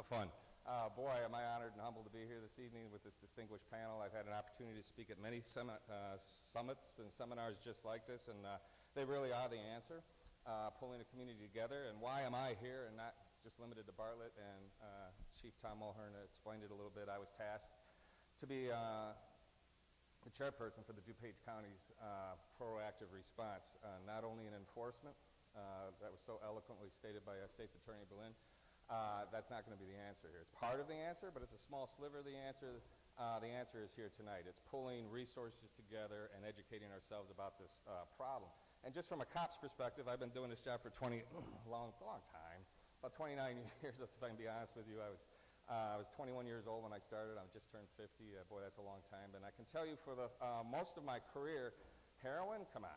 Fun. Boy, am I honored and humbled to be here this evening with this distinguished panel. I've had an opportunity to speak at many summits and seminars just like this, and they really are the answer, pulling a community together. And why am I here and not just limited to Bartlett? And Chief Tom Mulhern explained it a little bit. I was tasked to be the chairperson for the DuPage County's proactive response, not only in enforcement, that was so eloquently stated by State's Attorney Berlin. That's not going to be the answer here. It's part of the answer, but it's a small sliver of the answer. The answer is here tonight. It's pulling resources together and educating ourselves about this problem. And just from a cop's perspective, I've been doing this job for long time, about 29 years, if I can be honest with you. I was 21 years old when I started. I just turned 50. Boy, that's a long time. And I can tell you for the most of my career, heroin, come on.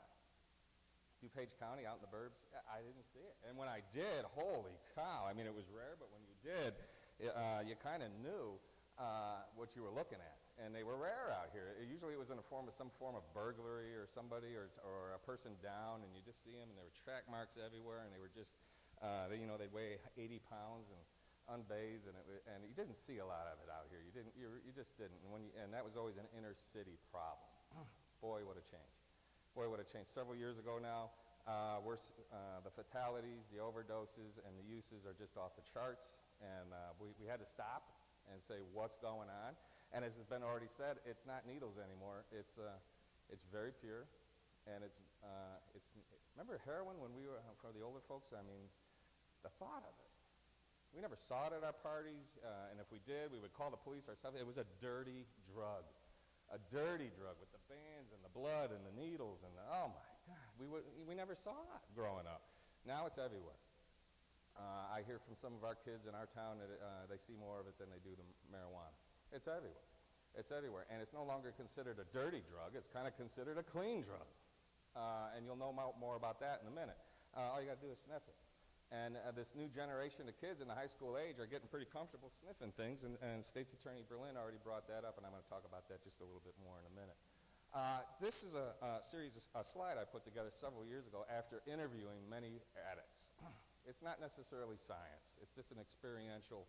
DuPage County, out in the burbs, I didn't see it. And when I did, holy cow, I mean, it was rare, but when you did, you kind of knew what you were looking at. And they were rare out here. Usually it was in the form of some form of burglary or somebody or a person down, and you just see them, and there were track marks everywhere, and they were just, they'd weigh 80 pounds and unbathed, and you didn't see a lot of it out here. You just didn't. And that was always an inner city problem. Boy, what a change. Boy, what a change. Several years ago now, the fatalities, the overdoses, and the uses are just off the charts. And we had to stop and say, what's going on? And as has been already said, it's not needles anymore. It's very pure. And remember heroin when we were, for the older folks, I mean, the thought of it. We never saw it at our parties, and if we did, we would call the police ourselves. It was a dirty drug. A dirty drug with the bands and the blood and the needles and oh my God, we never saw it growing up. Now it's everywhere. I hear from some of our kids in our town that they see more of it than they do the marijuana. It's everywhere. It's everywhere. And it's no longer considered a dirty drug. It's kind of considered a clean drug. And you'll know more about that in a minute. All you got to do is sniff it. And this new generation of kids in the high school age are getting pretty comfortable sniffing things, and State's Attorney Berlin already brought that up, and I'm going to talk about that just a little bit more in a minute. This is a slide I put together several years ago after interviewing many addicts. It's not necessarily science. It's just an experiential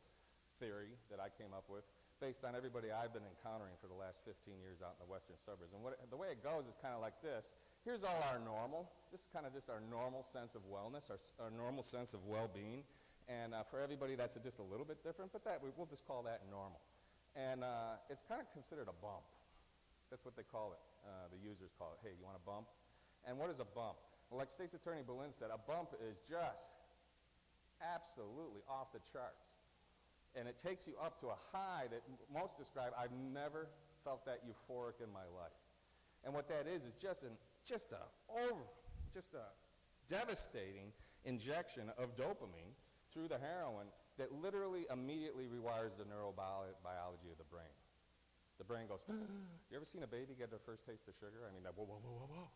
theory that I came up with based on everybody I've been encountering for the last 15 years out in the western suburbs. And the way it goes is kind of like this. Here's all our normal. This is kind of just our normal sense of wellness, our normal sense of well-being. And for everybody, that's just a little bit different, but we'll just call that normal. And it's kind of considered a bump. That's what they call it. The users call it, hey, you want a bump? And what is a bump? Well, like State's Attorney Berlin said, a bump is just absolutely off the charts. And it takes you up to a high that most describe, I've never felt that euphoric in my life. And what that is just a devastating injection of dopamine through the heroin that literally immediately rewires the neurobiology of the brain. The brain goes, you ever seen a baby get their first taste of sugar? I mean, whoa, whoa, whoa, whoa, whoa.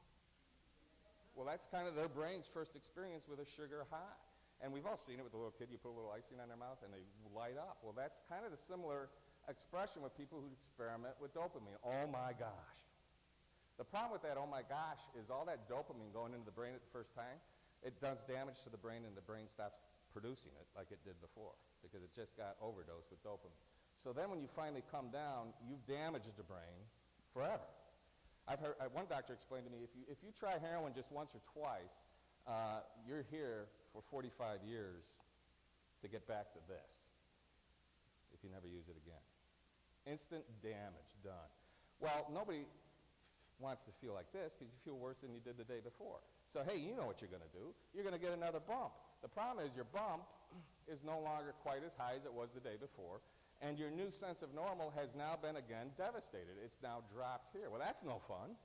Well, that's kind of their brain's first experience with a sugar high. And we've all seen it with a little kid. You put a little icing on their mouth and they light up. Well, that's kind of the similar expression with people who experiment with dopamine. Oh my gosh. The problem with that, oh my gosh, is all that dopamine going into the brain at the first time, it does damage to the brain and the brain stops producing it like it did before because it just got overdosed with dopamine. So then when you finally come down, you've damaged the brain forever. I've heard, one doctor explained to me, if you try heroin just once or twice, you're here for 45 years to get back to this if you never use it again. Instant damage done. Well, nobody wants to feel like this because you feel worse than you did the day before. So, hey, you know what you're going to do. You're going to get another bump. The problem is your bump is no longer quite as high as it was the day before, and your new sense of normal has now been again devastated. It's now dropped here. Well, that's no fun.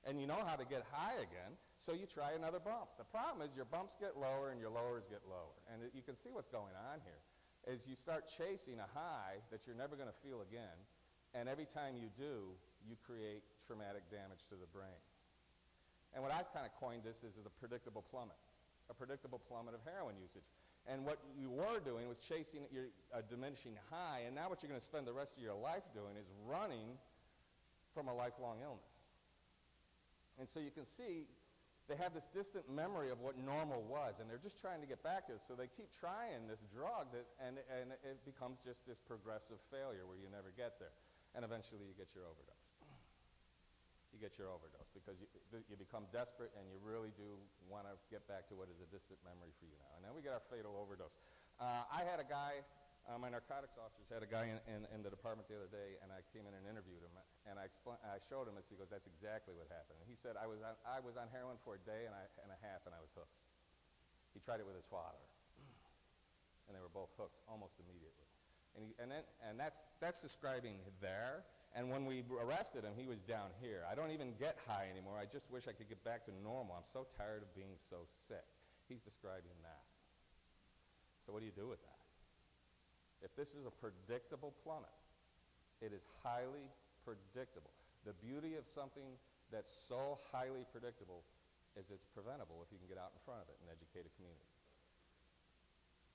And you know how to get high again, so you try another bump. The problem is your bumps get lower and your lowers get lower. And you can see what's going on here. Is you start chasing a high that you're never going to feel again, and every time you do, you create traumatic damage to the brain. And what I've kind of coined this is a predictable plummet of heroin usage. And what you were doing was chasing a diminishing high, and now what you're going to spend the rest of your life doing is running from a lifelong illness. And so you can see They have this distant memory of what normal was, and they're just trying to get back to it. So they keep trying this drug, and it becomes just this progressive failure where you never get there. And eventually you get your overdose. You get your overdose because you become desperate, and you really do want to get back to what is a distant memory for you now. And then we get our fatal overdose. I had a guy, my narcotics officers had a guy in the department the other day, and I came in and interviewed him, and I showed him this. He goes, "That's exactly what happened." And he said, I was on heroin for a day and a half, and I was hooked. He tried it with his father, and they were both hooked almost immediately. And that's describing there. And when we arrested him, he was down here. I don't even get high anymore. I just wish I could get back to normal. I'm so tired of being so sick. He's describing that. So what do you do with that? If this is a predictable plummet, it is highly predictable. The beauty of something that's so highly predictable is it's preventable if you can get out in front of it and educate a community.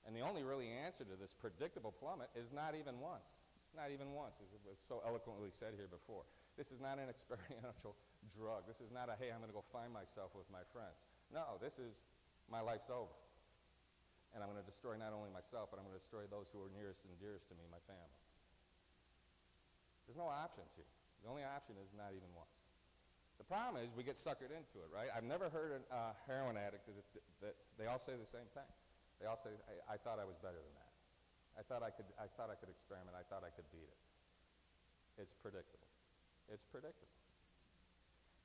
And the only really answer to this predictable plummet is not even once. Not even once, as it was so eloquently said here before. This is not an experiential drug. This is not a, hey, I'm going to go find myself with my friends. No, this is, my life's over. And I'm going to destroy not only myself, but I'm going to destroy those who are nearest and dearest to me, my family. There's no options here. The only option is not even once. The problem is we get suckered into it, right? I've never heard a heroin addict that they all say the same thing. They all say, I thought I was better than that. I thought I could experiment. I thought I could beat it. It's predictable. It's predictable.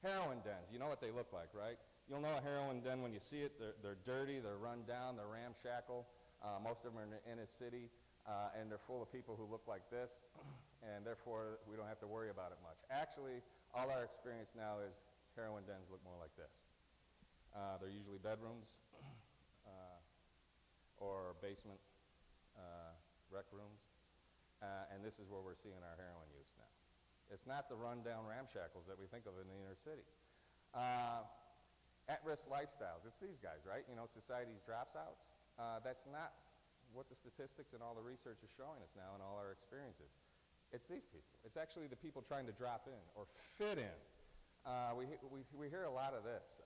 Heroin dens, you know what they look like, right? You'll know a heroin den when you see it. They're dirty, they're run down, they're ramshackle. Most of them are in the inner city, and they're full of people who look like this, and therefore we don't have to worry about it much. Actually, all our experience now is heroin dens look more like this. They're usually bedrooms or basement rec rooms, and this is where we're seeing our heroin use now. It's not the run-down ramshackles that we think of in the inner cities. At-risk lifestyles, it's these guys, right? You know, society's dropouts. That's not what the statistics and all the research is showing us now in all our experiences. It's these people. It's actually the people trying to drop in or fit in. We hear a lot of this.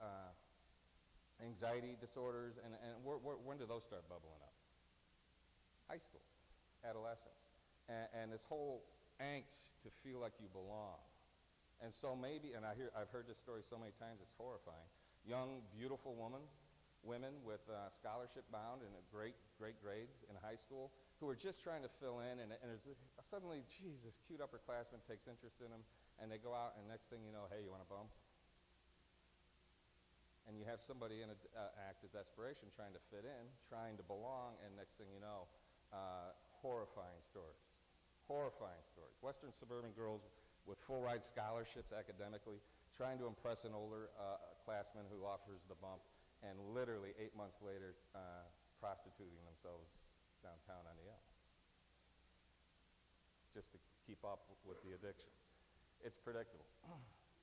Anxiety disorders, and when do those start bubbling up? High school, adolescence. And this whole angst to feel like you belong. And so maybe, and I've heard this story so many times, it's horrifying. Young, beautiful women with scholarship bound and great grades in high school who are just trying to fill in, and suddenly, geez, this cute upperclassman takes interest in them, and they go out, and next thing you know, hey, you want a bump? And you have somebody in an act of desperation trying to fit in, trying to belong, and next thing you know, horrifying stories. Horrifying stories. Western suburban girls with full-ride scholarships academically, trying to impress an older classman who offers the bump, and literally 8 months later prostituting themselves downtown on the L, just to keep up with the addiction. It's predictable.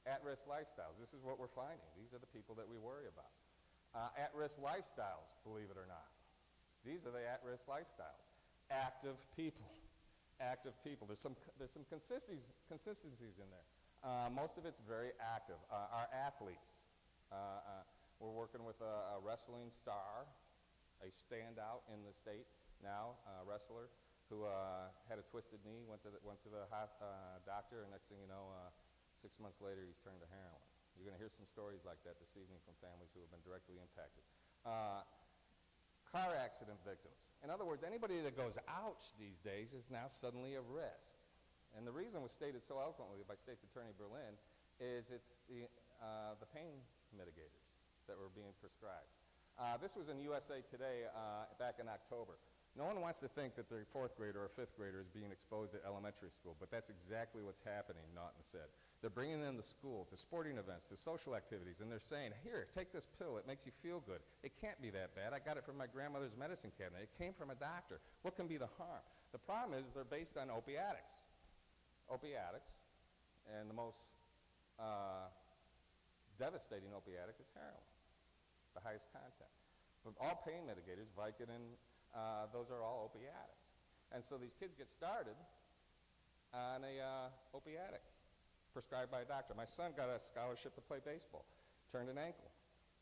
At-risk lifestyles, this is what we're finding. These are the people that we worry about. At-risk lifestyles, believe it or not. These are the at-risk lifestyles. Active people. Active people. There's some consistencies in there. Most of it's very active. Our athletes. We're working with a wrestling star, a standout in the state now, a wrestler who had a twisted knee, went to the doctor, and next thing you know, 6 months later, he's turned to heroin. You're going to hear some stories like that this evening from families who have been directly impacted. Car accident victims. In other words, anybody that goes ouch these days is now suddenly a risk. And the reason was stated so eloquently by State's Attorney Berlin is it's the pain mitigators that were being prescribed. This was in USA Today back in October. No one wants to think that their fourth grader or fifth grader is being exposed at elementary school, but that's exactly what's happening, Naughton said. They're bringing them to school, to sporting events, to social activities, and they're saying, here, take this pill, it makes you feel good. It can't be that bad. I got it from my grandmother's medicine cabinet. It came from a doctor. What can be the harm? The problem is they're based on opiatics. Opiatics, and the most devastating opiatic is heroin, the highest content. But all pain mitigators, Vicodin, those are all opiatics. And so these kids get started on a opiatic prescribed by a doctor. My son got a scholarship to play baseball, turned an ankle.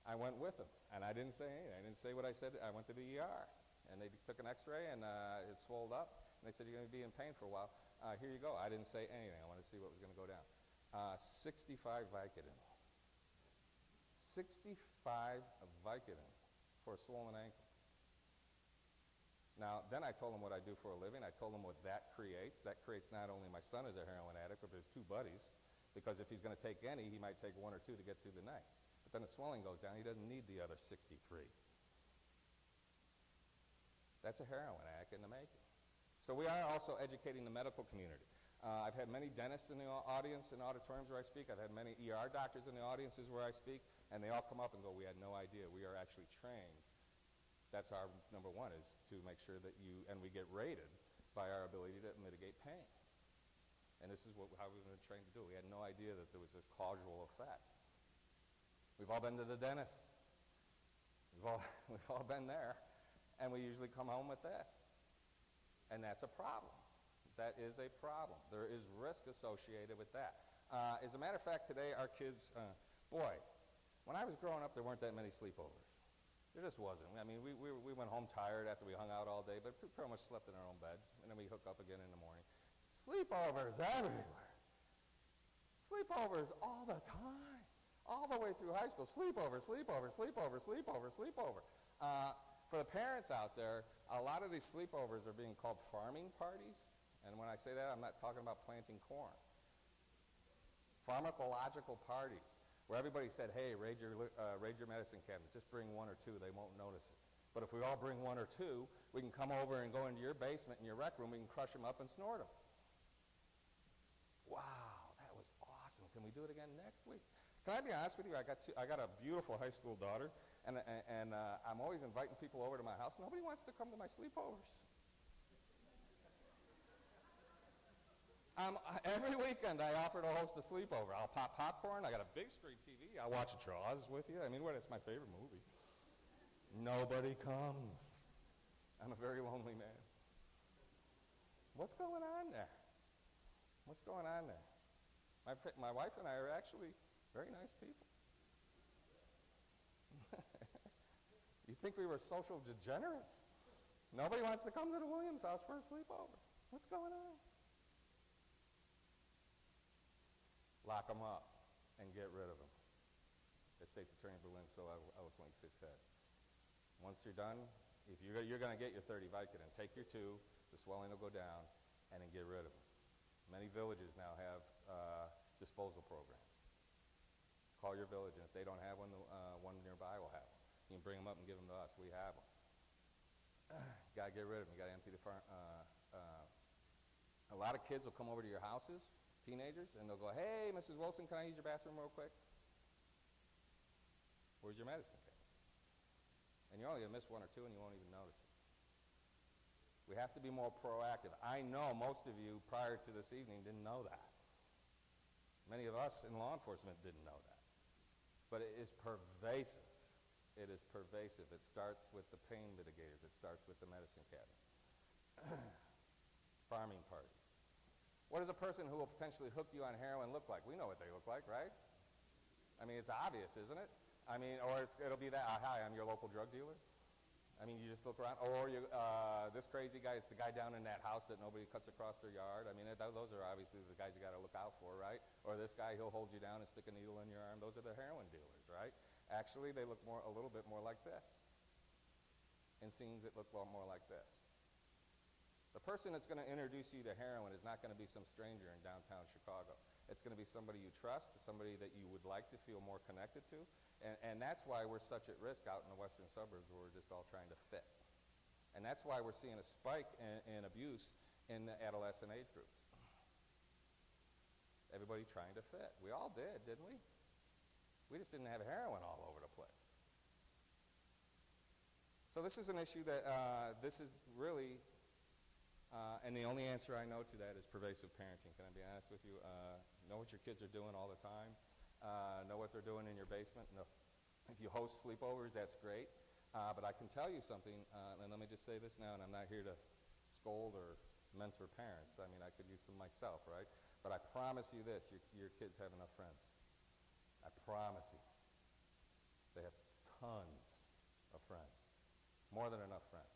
I went with them, and I didn't say anything. I didn't say what I said. I went to the ER, and they took an x-ray, and it swelled up, and they said, you're going to be in pain for a while. Here you go. I didn't say anything. I wanted to see what was going to go down. 65 Vicodin. 65 Vicodin for a swollen ankle. Now, then I told them what I do for a living. I told them what that creates. That creates not only my son as a heroin addict, but there's two buddies, because if he's going to take any, he might take one or two to get through the night. But then the swelling goes down. He doesn't need the other 63. That's a heroin addict in the making. So we are also educating the medical community. I've had many dentists in the audience in auditoriums where I speak. I've had many ER doctors in the audiences where I speak, and they all come up and go, we had no idea. We are actually trained. That's our number one, is to make sure that and we get rated by our ability to mitigate pain. And this is how we've been trained to do it. We had no idea that there was this causal effect. We've all been to the dentist. We've all been there, and we usually come home with this. And that's a problem. That is a problem. There is risk associated with that. As a matter of fact, today our kids, boy, when I was growing up, there weren't that many sleepovers. There just wasn't. I mean, we went home tired after we hung out all day, but we pretty much slept in our own beds, and then we hook up again in the morning. Sleepovers everywhere. Sleepovers all the time, all the way through high school. Sleepover, sleepover, sleepover, sleepover, sleepover. For the parents out there, a lot of these sleepovers are being called farming parties, and when I say that, I'm not talking about planting corn. Pharmacological parties, where everybody said, hey, raid your medicine cabinet, just bring one or two, they won't notice it. But if we all bring one or two, we can come over and go into your basement and your rec room, we can crush them up and snort them. Wow, that was awesome. Can we do it again next week? Can I be honest with you? I got a beautiful high school daughter, and I'm always inviting people over to my house. Nobody wants to come to my sleepovers. Every weekend I offer to host a sleepover. I'll pop popcorn. I got a big screen TV. I'll watch Jaws with you. I mean, it's my favorite movie. Nobody comes. I'm a very lonely man. What's going on there? What's going on there? My wife and I are actually very nice people. You think we were social degenerates? Nobody wants to come to the Williams house for a sleepover. What's going on? Lock them up and get rid of them. As State's Attorney Berlin so eloquently said. Once you're done, if you're going to get your 30 Vicodin, take your 2, the swelling will go down, and then get rid of them. Many villages now have disposal programs. Call your village, and if they don't have one, one nearby will have one. You can bring them up and give them to us. We have them. Got to get rid of them. You got to empty the farm. A lot of kids will come over to your houses, teenagers, and they'll go, hey, Mrs. Wilson, can I use your bathroom real quick? Where's your medicine kit? And you're only going to miss one or two, and you won't even notice it. We have to be more proactive. I know most of you prior to this evening didn't know that. Many of us in law enforcement didn't know that. But it is pervasive. It is pervasive. It starts with the pain mitigators. It starts with the medicine cabinet. Farming parties. What does a person who will potentially hook you on heroin look like? We know what they look like, right? I mean, it's obvious, isn't it? I mean, or it'll be that, hi, I'm your local drug dealer. I mean, you just look around. Or this crazy guy, it's the guy down in that house that nobody cuts across their yard. I mean, those are obviously the guys you got to look out for, right? Or this guy, he'll hold you down and stick a needle in your arm. Those are the heroin dealers, right? Actually, they look a little bit more like this. In scenes that look a lot more like this. The person that's going to introduce you to heroin is not going to be some stranger in downtown Chicago. It's going to be somebody you trust, somebody that you would like to feel more connected to, and that's why we're such at risk out in the western suburbs where we're just all trying to fit. And that's why we're seeing a spike in abuse in the adolescent age groups. Everybody trying to fit. We all did, didn't we? We just didn't have heroin all over the place. So this is an issue that this is really... and the only answer I know to that is pervasive parenting. Can I be honest with you? Know what your kids are doing all the time. Know what they're doing in your basement. No. If you host sleepovers, that's great. But I can tell you something, and let me just say this now, and I'm not here to scold or mentor parents. I mean, I could use some myself, right? But I promise you this, your kids have enough friends. I promise you. They have tons of friends, more than enough friends.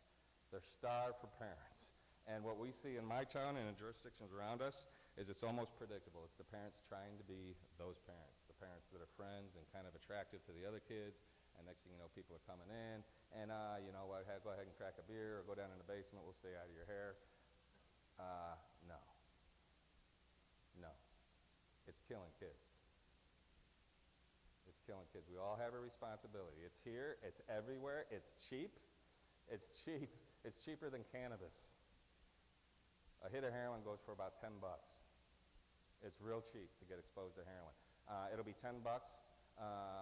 They're starved for parents. And what we see in my town and in jurisdictions around us is it's almost predictable. It's the parents trying to be those parents, the parents that are friends and kind of attractive to the other kids. And next thing you know, people are coming in, and you know what, go ahead and crack a beer or go down in the basement, we'll stay out of your hair. No. No. It's killing kids. It's killing kids. We all have a responsibility. It's here, it's everywhere, it's cheap. It's cheap. It's cheaper than cannabis. A hit of heroin goes for about 10 bucks. It's real cheap to get exposed to heroin. It'll be 10 bucks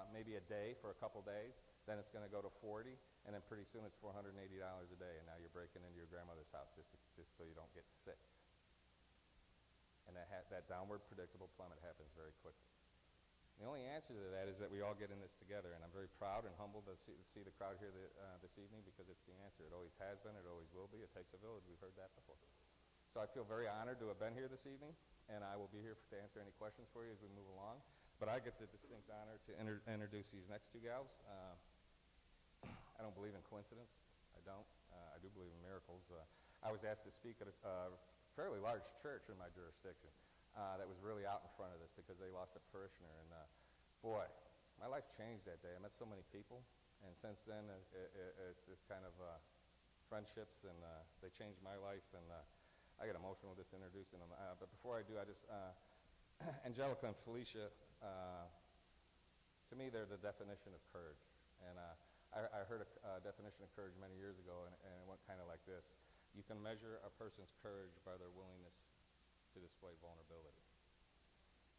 maybe a day for a couple days. Then it's going to go to 40, and then pretty soon it's $480 a day, and now you're breaking into your grandmother's house just so you don't get sick. And that downward predictable plummet happens very quickly. The only answer to that is that we all get in this together, and I'm very proud and humbled to see the crowd here this evening, because it's the answer. It always has been, it always will be. It takes a village. We've heard that before. So I feel very honored to have been here this evening, and I will be here to answer any questions for you as we move along. But I get the distinct honor to introduce these next two gals. I don't believe in coincidence. I don't. I do believe in miracles. I was asked to speak at a fairly large church in my jurisdiction that was really out in front of this because they lost a parishioner. And boy, my life changed that day. I met so many people, and since then it's this kind of friendships, and they changed my life. And I get emotional just introducing them. But before I do, I just, Angelica and Felicia, to me, they're the definition of courage. And I heard a definition of courage many years ago, and it went kind of like this. You can measure a person's courage by their willingness to display vulnerability.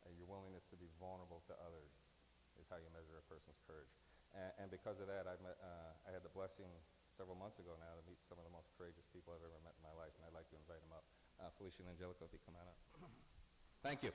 And your willingness to be vulnerable to others is how you measure a person's courage. And because of that, I had the blessing several months ago now to meet some of the most courageous people I've ever met in my life, and I'd like to invite them up. Felicia and Angelica, if you come on up. Thank you.